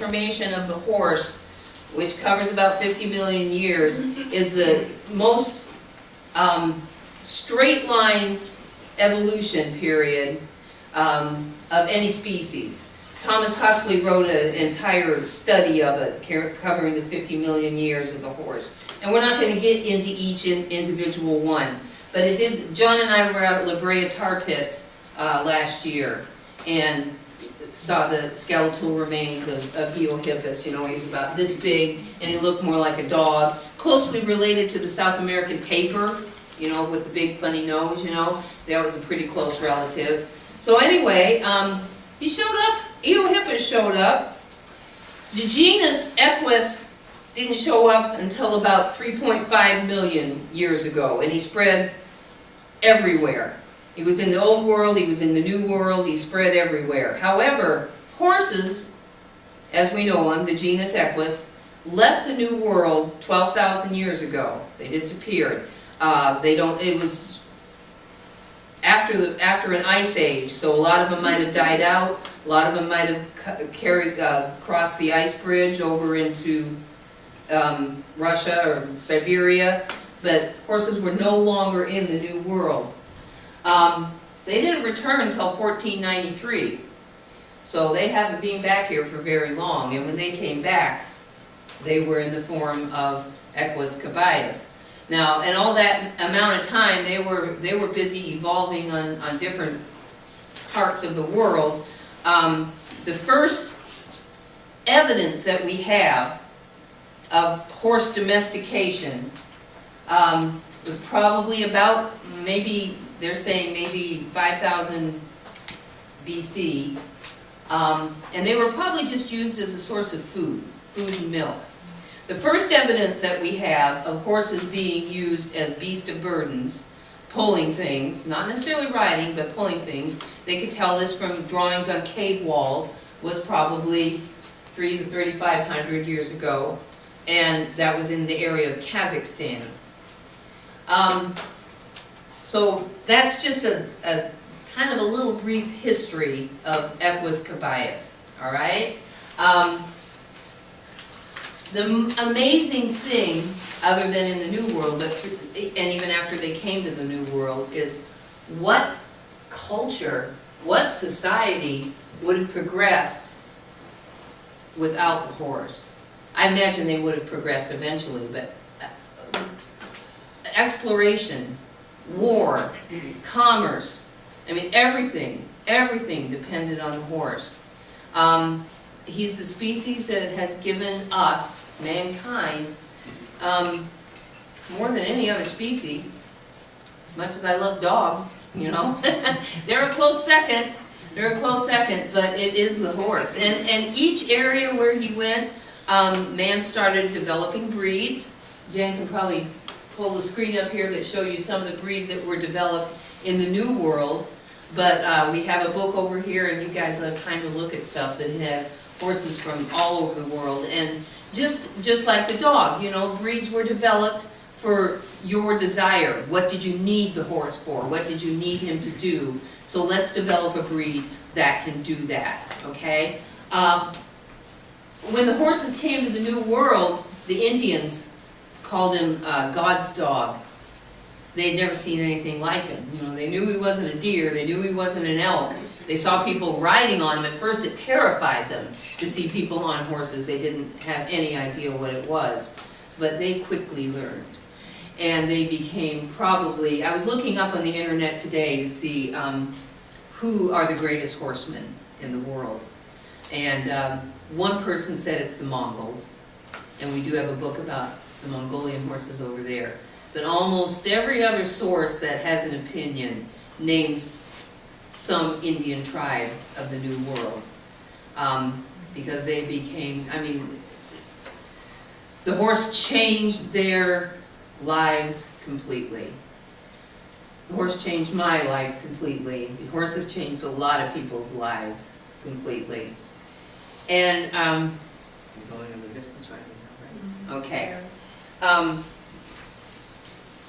transformation of the horse, which covers about 50 million years, is the most straight line evolution period of any species. Thomas Huxley wrote an entire study of it, covering the 50 million years of the horse. And we're not going to get into each individual one, but it did. John and I were out at La Brea Tar Pits last year and saw the skeletal remains of Eohippus. You know, he's about this big and he looked more like a dog, closely related to the South American tapir, you know, with the big funny nose, you know. That was a pretty close relative. So anyway, he showed up, Eohippus showed up. The genus Equus didn't show up until about 3.5 million years ago, and he spread everywhere. He was in the Old World, he was in the New World, he spread everywhere. However, horses, as we know them, the genus Equus, left the New World 12,000 years ago. They disappeared. It was after an ice age, so a lot of them might have died out. A lot of them might have crossed the ice bridge over into Russia or Siberia, but horses were no longer in the New World. They didn't return until 1493, so they haven't been back here for very long, and when they came back, they were in the form of Equus cabeus. Now, in all that amount of time, they were busy evolving on different parts of the world. The first evidence that we have of horse domestication was probably about, maybe, they're saying maybe 5,000 BC, and they were probably just used as a source of food and milk. The first evidence that we have of horses being used as beast of burdens, pulling things, not necessarily riding, but pulling things, they could tell this from drawings on cave walls, was probably 300 to 3,500 years ago, and that was in the area of Kazakhstan. So that's just a kind of a little brief history of Equus cabeus, all right? The amazing thing, other than in the New World, and even after they came to the New World, is what culture, what society would have progressed without the horse. I imagine they would have progressed eventually, but exploration, war, commerce, I mean everything depended on the horse. He's the species that has given us, mankind, more than any other species. As much as I love dogs, you know, they're a close second, but it is the horse. And each area where he went, man started developing breeds. Jen can probably pull the screen up here that show you some of the breeds that were developed in the New World. But we have a book over here, and you guys will have time to look at stuff that has horses from all over the world. And just like the dog, you know, breeds were developed for your desire. What did you need the horse for? What did you need him to do? So let's develop a breed that can do that, okay? When the horses came to the New World, the Indians called him God's dog. They'd never seen anything like him. You know, they knew he wasn't a deer, they knew he wasn't an elk. They saw people riding on him. At first it terrified them to see people on horses. They didn't have any idea what it was. But they quickly learned. And they became probably, I was looking up on the internet today to see who are the greatest horsemen in the world. And one person said it's the Mongols. And we do have a book about the Mongolian horses over there. But almost every other source that has an opinion names some Indian tribe of the New World, because they became, I mean, the horse changed their lives completely. The horse changed my life completely. The horse has changed a lot of people's lives completely. And, I'm going over this one right now, right? Okay.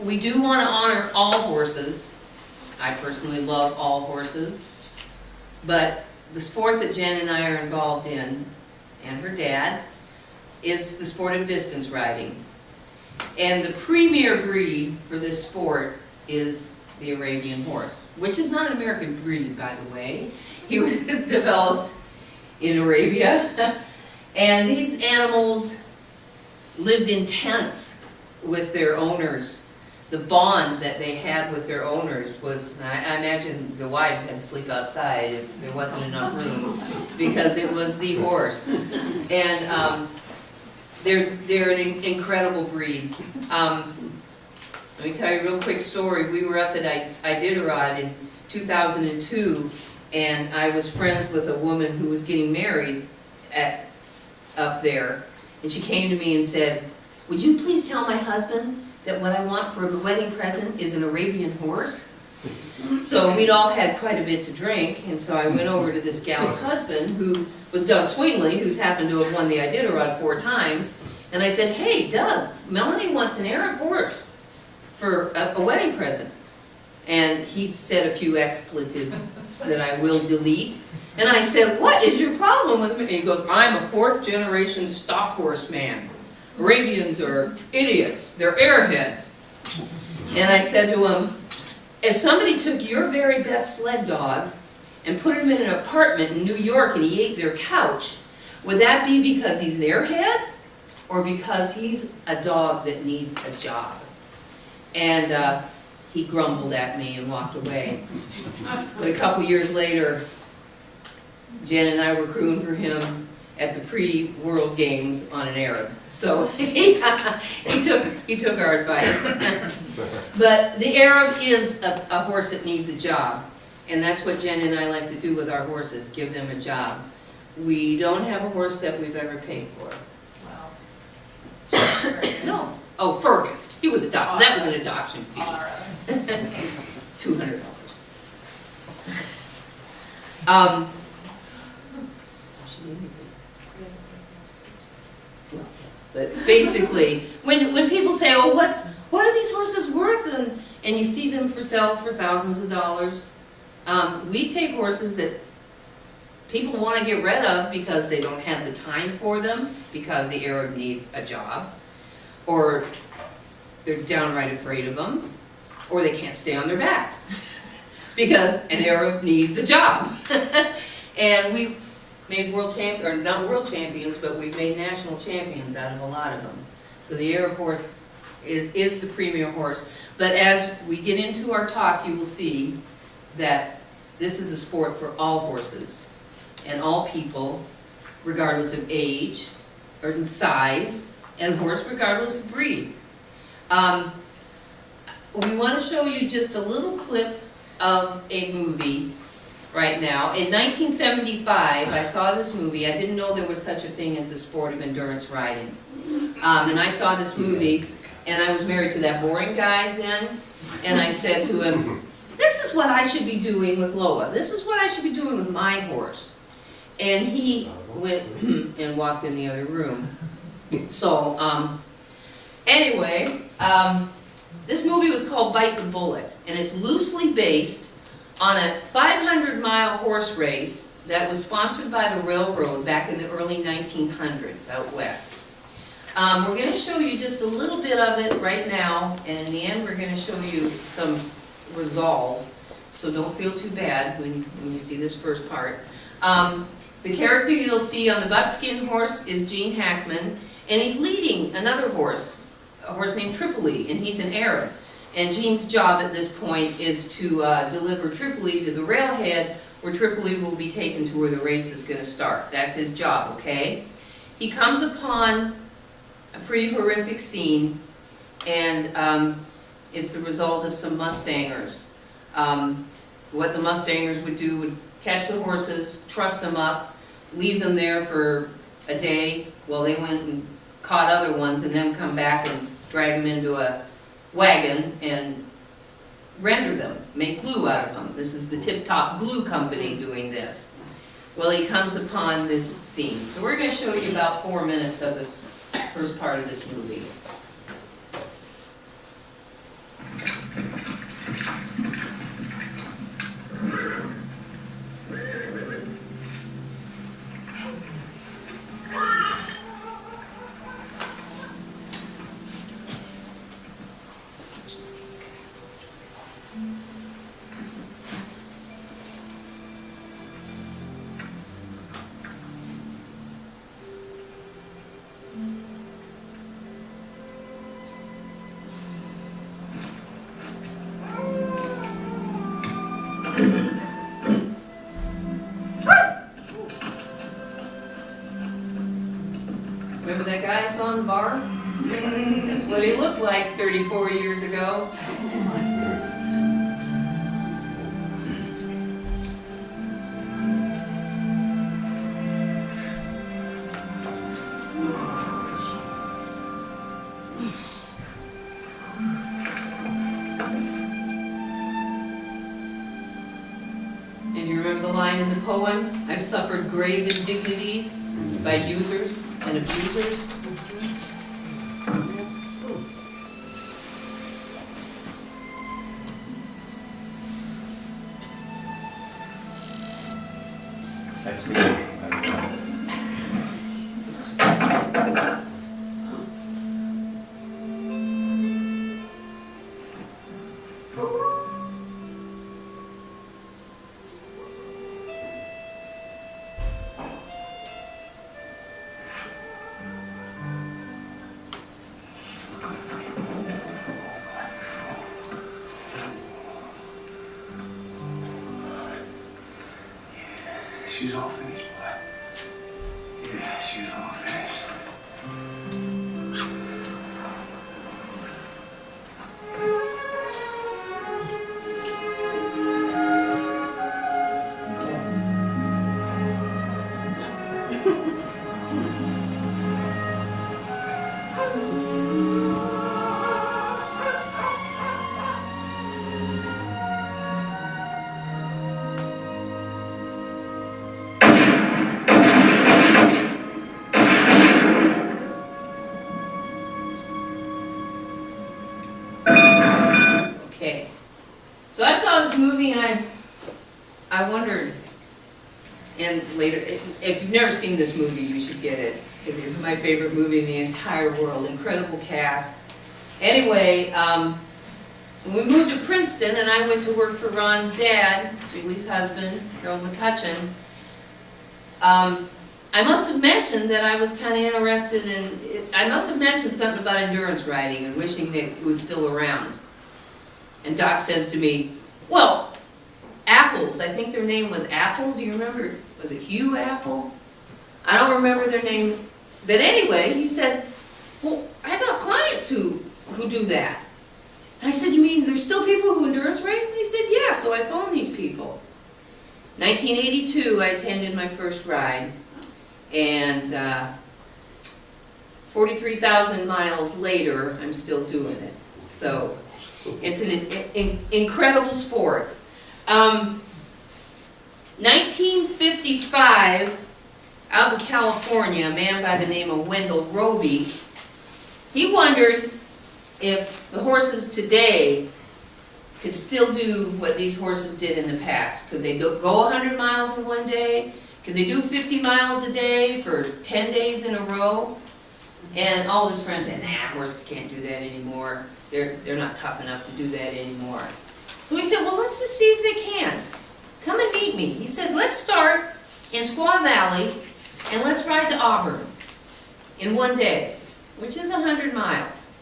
We do want to honor all horses. I personally love all horses, but the sport that Jen and I are involved in, and her dad, is the sport of distance riding. And the premier breed for this sport is the Arabian horse, which is not an American breed, by the way. He was developed in Arabia. And these animals lived in tents with their owners. The bond that they had with their owners was, I imagine the wives had to sleep outside if there wasn't enough room, because it was the horse. And they're an incredible breed. Let me tell you a real quick story. We were up at Iditarod in 2002, and I was friends with a woman who was getting married up there. And she came to me and said, "Would you please tell my husband that what I want for a wedding present is an Arabian horse?" So we'd all had quite a bit to drink, and so I went over to this gal's husband, who was Doug Swingley, who's happened to have won the Iditarod 4 times, and I said, "Hey, Doug, Melanie wants an Arab horse for a wedding present." And he said a few expletives that I will delete. And I said, "What is your problem with me?" And he goes, "I'm a 4th generation stock horse man. Arabians are idiots, they're airheads." And I said to him, "If somebody took your very best sled dog and put him in an apartment in New York and he ate their couch, would that be because he's an airhead or because he's a dog that needs a job?" And he grumbled at me and walked away. But a couple years later, Jen and I were crewing for him at the pre-World Games on an Arab. So he took our advice. But the Arab is a horse that needs a job. And that's what Jen and I like to do with our horses, give them a job. We don't have a horse that we've ever paid for. Wow. No. Oh, Fergus. He was adopted. That was an adoption fee. $200. But basically, when people say, "Oh, what are these horses worth?" and you see them for sale for thousands of dollars, we take horses that people want to get rid of because they don't have the time for them, because the Arab needs a job, or they're downright afraid of them, or they can't stay on their backs because an Arab needs a job. And we've made not world champions, but we've made national champions out of a lot of them. So the Arab horse is the premier horse. But as we get into our talk, you will see that this is a sport for all horses and all people, regardless of age or in size, and horse regardless of breed. We want to show you just a little clip of a movie right now. In 1975, I saw this movie. I didn't know there was such a thing as the sport of endurance riding. And I saw this movie, and I was married to that boring guy then, and I said to him, "This is what I should be doing with Loa. This is what I should be doing with my horse." And he went and walked in the other room. So, anyway, this movie was called Bite the Bullet, and it's loosely based on a 500-mile horse race that was sponsored by the railroad back in the early 1900s out west. We're going to show you just a little bit of it right now, and in the end we're going to show you some resolve, so don't feel too bad when you see this first part. The character you'll see on the buckskin horse is Gene Hackman, and he's leading another horse, a horse named Tripoli, and he's an Arab. And Gene's job at this point is to deliver Tripoli to the railhead, where Tripoli will be taken to where the race is going to start. That's his job, okay? He comes upon a pretty horrific scene, and it's the result of some Mustangers. What the Mustangers would do would catch the horses, truss them up, leave them there for a day while they went and caught other ones, and then come back and drag them into a wagon and render them, make glue out of them. This is the Tip Top Glue Company doing this. Well, he comes upon this scene. So we're going to show you about 4 minutes of the first part of this movie. Remember that guy I saw in the bar? That's what he looked like 34 years ago. And you remember the line in the poem? I've suffered grave indignities by users and abusers. That's me. She's all finished, boy. Yeah, she's all finished. Okay, so I saw this movie and I wondered, and later, if you've never seen this movie, you should get it. It is my favorite movie in the entire world. Incredible cast. Anyway, we moved to Princeton and I went to work for Ron's dad, Julie's husband, Harold McCutcheon. I must have mentioned that I was kind of interested in, I must have mentioned something about endurance riding and wishing that it was still around. And Doc says to me, well, Apples, I think their name was Apple, do you remember? Was it Hugh Apple? I don't remember their name. But anyway, he said, well, I got clients who do that. And I said, you mean there's still people who endurance race? And he said, yeah, so I phoned these people. 1982, I attended my first ride. And 43,000 miles later, I'm still doing it. So it's an incredible sport. 1955, out in California, a man by the name of Wendell, Robie, he wondered if the horses today could still do what these horses did in the past. Could they go 100 miles in one day? Could they do 50 miles a day for 10 days in a row? And all his friends said, nah, horses can't do that anymore. They're not tough enough to do that anymore. So he said, well, let's just see if they can. Come and meet me. He said, let's start in Squaw Valley and let's ride to Auburn in one day, which is 100 miles.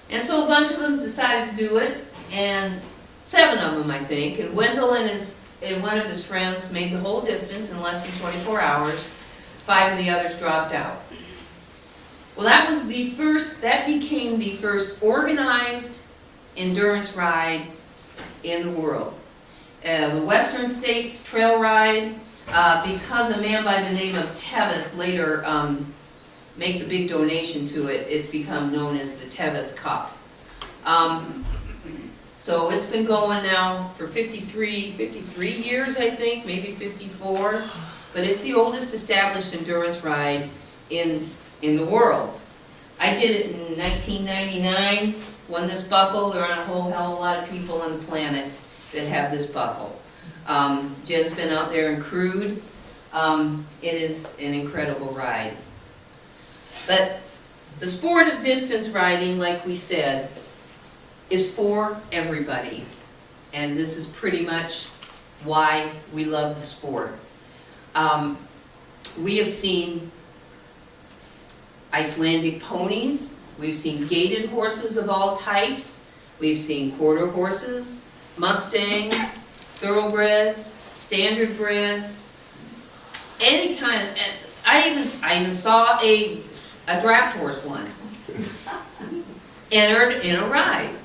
And so a bunch of them decided to do it, and 7 of them, I think, and Wendell and one of his friends made the whole distance in less than 24 hours. 5 of the others dropped out. Well, that became the first organized endurance ride in the world. The Western States Trail Ride, because a man by the name of Tevis later makes a big donation to it, it's become known as the Tevis Cup. So it's been going now for 53 years, I think, maybe 54, but it's the oldest established endurance ride in the world. I did it in 1999, won this buckle. There aren't a whole hell of a lot of people on the planet that have this buckle. Jen's been out there and crewed. It is an incredible ride. But the sport of distance riding, like we said, is for everybody. And this is pretty much why we love the sport. We have seen Icelandic ponies, we've seen gaited horses of all types, we've seen quarter horses, Mustangs, thoroughbreds, standardbreds, any kind of, I even saw a a draft horse once, entered in a ride.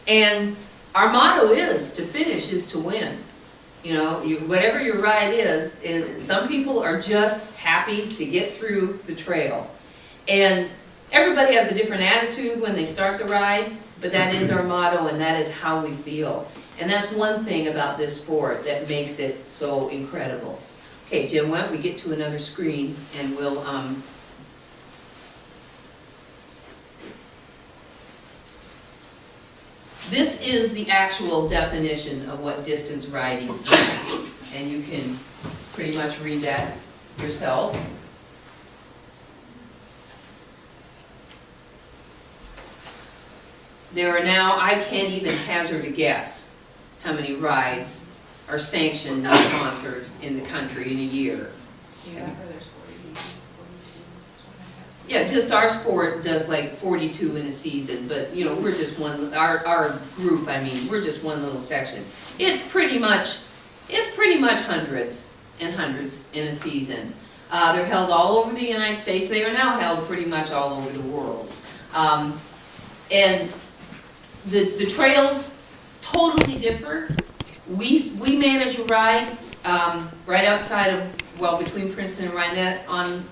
And our motto is, to finish is to win. You know, whatever your ride is, some people are just happy to get through the trail. And everybody has a different attitude when they start the ride, but that is our motto and that is how we feel. And that's one thing about this sport that makes it so incredible. Okay, Jim, why don't we get to another screen and we'll, this is the actual definition of what distance riding is. And you can pretty much read that yourself. There are now, I can't even hazard a guess how many rides are sanctioned and sponsored in the country in a year. Yeah, there's 42, something like that. Yeah, just our sport does like 42 in a season, but you know, we're just one, our group, I mean, we're just one little section. It's pretty much hundreds and hundreds in a season. They're held all over the United States. They are now held pretty much all over the world. And the trails totally differ. We manage a ride right outside of, well, between Princeton and Rhinette on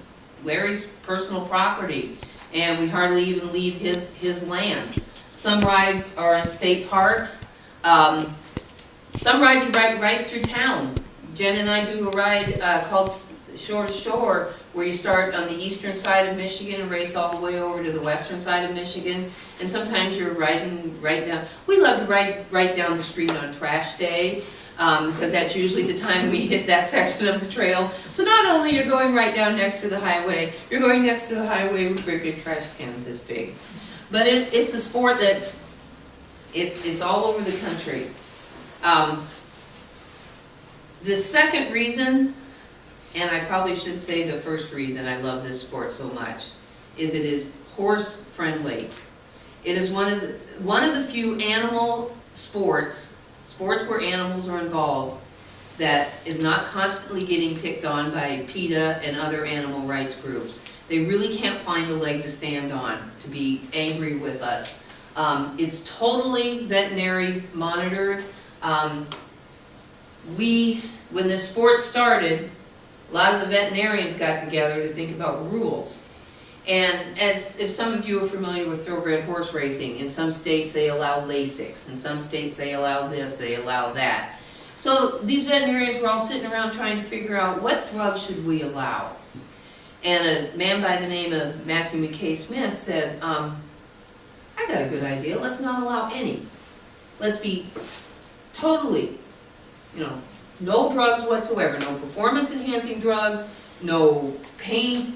Larry's personal property, and we hardly even leave his land. Some rides are in state parks. Some rides you ride right through town. Jen and I do a ride called Shore to Shore, where you start on the eastern side of Michigan and race all the way over to the western side of Michigan. And sometimes you're riding right down. We love to ride right down the street on trash day, because that's usually the time we hit that section of the trail. So not only you're going right down next to the highway, you're going next to the highway with big trash cans this big. But it's a sport that's, it's all over the country. The second reason, and I probably should say the first reason I love this sport so much, is it is horse friendly. It is one of the few animal sports where animals are involved, that is not constantly getting picked on by PETA and other animal rights groups. They really can't find a leg to stand on to be angry with us. It's totally veterinary monitored. When this sport started, a lot of the veterinarians got together to think about rules. And if some of you are familiar with thoroughbred horse racing, in some states they allow Lasix, in some states they allow this, they allow that. So these veterinarians were all sitting around trying to figure out what drugs should we allow. And a man by the name of Matthew McKay Smith said, I got a good idea, let's not allow any. Let's be totally, no drugs whatsoever, no performance enhancing drugs, no pain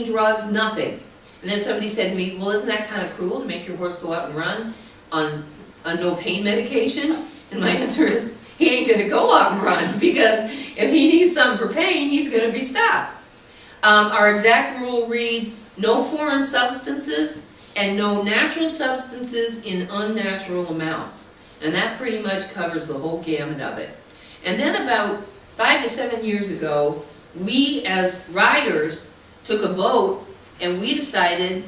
drugs, nothing. And then somebody said to me, well, isn't that kind of cruel to make your horse go out and run on no pain medication? And my answer is, he ain't gonna go out and run, because if he needs some for pain, he's gonna be stopped. Our exact rule reads, no foreign substances and no natural substances in unnatural amounts. And that pretty much covers the whole gamut of it. And then about 5 to 7 years ago, we as riders took a vote, and we decided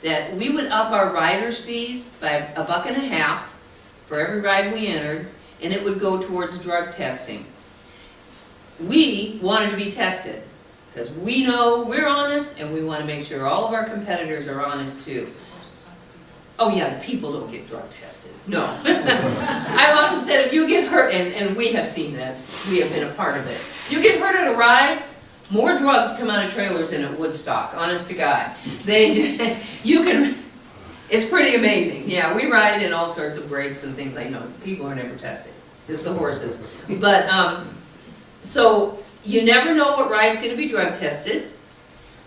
that we would up our riders' fees by $1.50 for every ride we entered, and it would go towards drug testing. We wanted to be tested, because we know we're honest, and we want to make sure all of our competitors are honest too. Oh yeah, the people don't get drug tested. No. I've often said, if you get hurt, and we have seen this, we have been a part of it. If you get hurt at a ride, more drugs come out of trailers than at Woodstock, honest to God. It's pretty amazing. Yeah, we ride in all sorts of breaks and things like, no, people are never tested, just the horses. But, so, you never know what ride's gonna be drug tested.